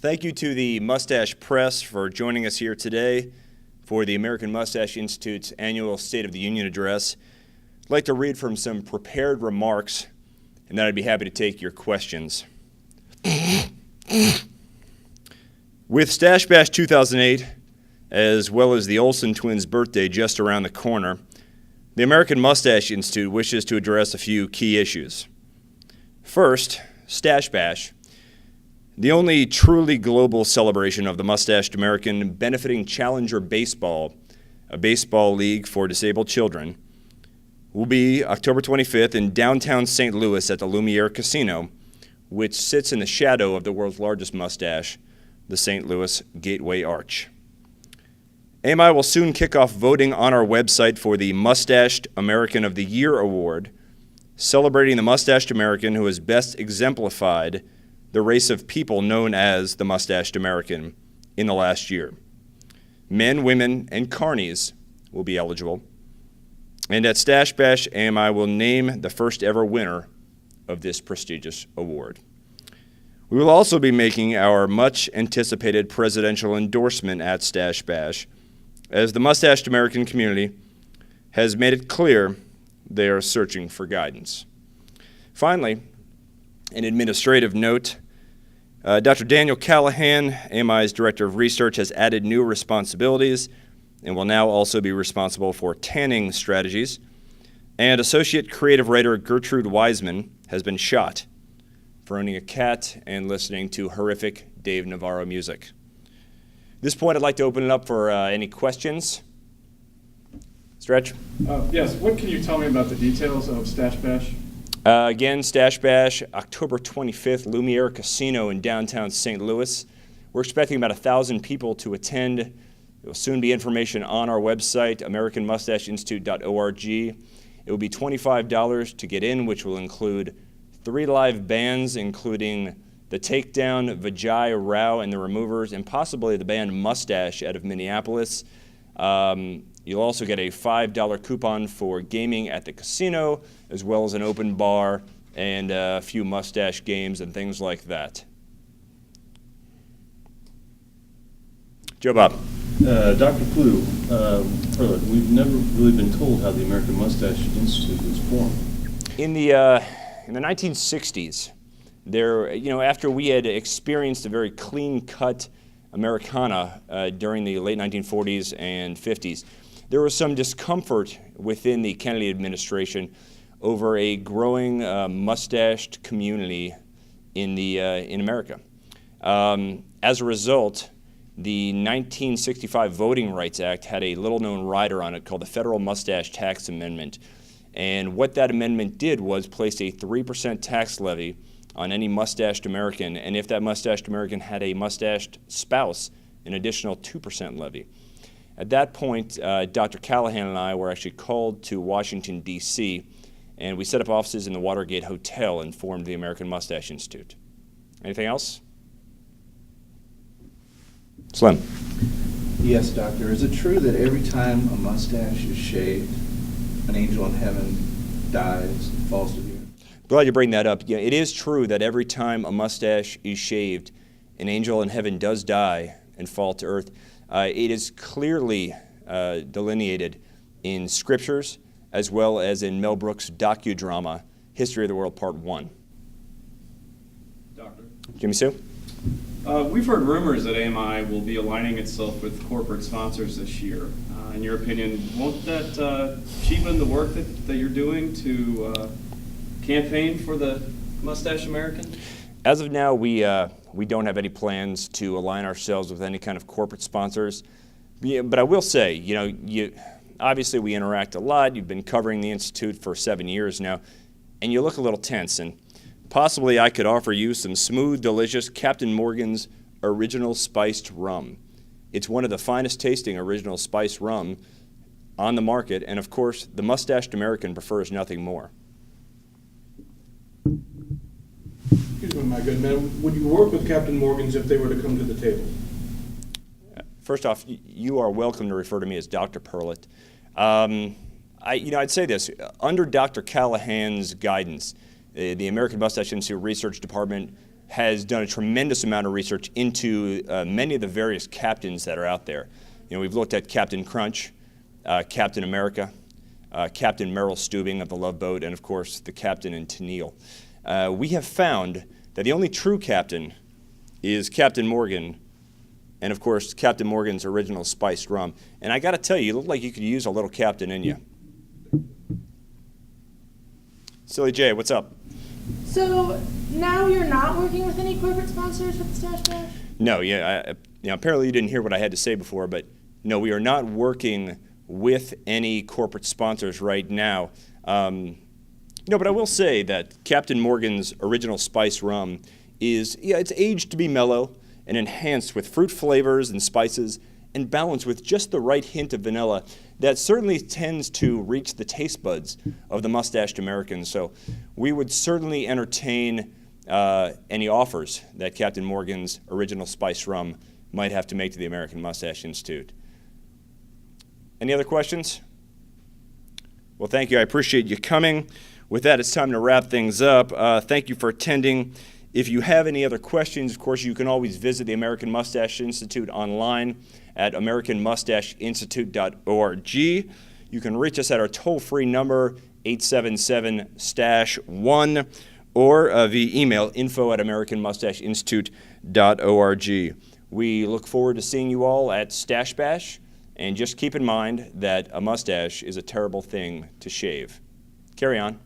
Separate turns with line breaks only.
Thank you to the Mustache Press for joining us here today for the American Mustache Institute's annual State of the Union address. I'd like to read from some prepared remarks, and then I'd be happy to take your questions. With Stache Bash 2008, as well as the Olsen twins' birthday just around the corner, the American Mustache Institute wishes to address a few key issues. First, Stache Bash, the only truly global celebration of the Mustached American benefiting Challenger Baseball, a baseball league for disabled children, will be October 25th in downtown St. Louis at the Lumiere Casino, which sits in the shadow of the world's largest mustache, the St. Louis Gateway Arch. AMI will soon kick off voting on our website for the Mustached American of the Year Award, celebrating the mustached American who has best exemplified the race of people known as the Mustached American in the last year. Men, women, and carnies will be eligible. And at Stache Bash, AMI will name the first ever winner of this prestigious award. We will also be making our much anticipated presidential endorsement at Stache Bash, as the Mustached American community has made it clear they are searching for guidance. Finally, an administrative note, Dr. Daniel Callahan, AMI's Director of Research, has added new responsibilities and will now also be responsible for tanning strategies. And Associate Creative Writer Gertrude Wiseman has been shot for owning a cat and listening to horrific Dave Navarro music. At this point, I'd like to open it up for any questions. Stretch?
Yes, what can you tell me about the details of Stache Bash?
Again, Stache Bash, October 25th, Lumiere Casino in downtown St. Louis. We're expecting about 1,000 people to attend. There will soon be information on our website, AmericanMustacheInstitute.org. It will be $25 to get in, which will include 3 live bands, including The Takedown, Vijay Rao and the Removers, and possibly the band Mustache out of Minneapolis. You'll also get a $5 coupon for gaming at the casino, as well as an open bar and a few mustache games and things like that. Joe Bob.
Dr. Flew, we've never really been told how the American Mustache Institute was formed.
In the 1960s, after we had experienced a very clean-cut Americana during the late 1940s and 50s, there was some discomfort within the Kennedy administration over a growing mustached community in America. As a result, the 1965 Voting Rights Act had a little-known rider on it called the Federal Mustache Tax Amendment. And what that amendment did was place a 3% tax levy on any mustached American, and if that mustached American had a mustached spouse, an additional 2% levy. At that point, Dr. Callahan and I were actually called to Washington, D.C., and we set up offices in the Watergate Hotel and formed the American Mustache Institute. Anything else? Slim.
Yes, doctor. Is it true that every time a mustache is shaved, an angel in heaven dies and falls to the earth?
Glad you bring that up. Yeah, it is true that every time a mustache is shaved, an angel in heaven does die and fall to earth. It is clearly delineated in scriptures as well as in Mel Brooks' docudrama, History of the World Part 1.
Doctor?
Jimmy Sue?
We've heard rumors that AMI will be aligning itself with corporate sponsors this year. In your opinion, won't that cheapen the work that you're doing to campaign for the Mustache American?
As of now, we don't have any plans to align ourselves with any kind of corporate sponsors. Yeah, but I will say, obviously we interact a lot. You've been covering the Institute for 7 years now, and you look a little tense. And possibly I could offer you some smooth, delicious Captain Morgan's Original Spiced Rum. It's one of the finest tasting original spiced rum on the market, and of course, the mustached American prefers nothing more.
Excuse me, my good man. Would you work with Captain Morgan's if they were to come to the table?
First off, you are welcome to refer to me as Dr. Perlett. I'd say this. Under Dr. Callahan's guidance, the American Mustache Institute Research Department has done a tremendous amount of research into many of the various captains that are out there. You know, we've looked at Captain Crunch, Captain America, Captain Merrill Stubing of the Love Boat, and of course the captain in Tennille. We have found that the only true captain is Captain Morgan, and of course Captain Morgan's original spiced rum. And I got to tell you, you look like you could use a little captain in you. Silly Jay, what's up?
So now you're not working with any corporate sponsors with the Stache Bash?
No, apparently you didn't hear what I had to say before, but no, we are not working with any corporate sponsors right now. But I will say that Captain Morgan's original spice rum is, it's aged to be mellow and enhanced with fruit flavors and spices and balanced with just the right hint of vanilla that certainly tends to reach the taste buds of the mustached Americans. So we would certainly entertain any offers that Captain Morgan's original spice rum might have to make to the American Mustache Institute. Any other questions? Well, thank you. I appreciate you coming. With that, it's time to wrap things up. Thank you for attending. If you have any other questions, of course, you can always visit the American Mustache Institute online at americanmustacheinstitute.org. You can reach us at our toll-free number, 877-STACHE-1, or via email, info@americanmustacheinstitute.org. We look forward to seeing you all at Stache Bash, and just keep in mind that a mustache is a terrible thing to shave. Carry on.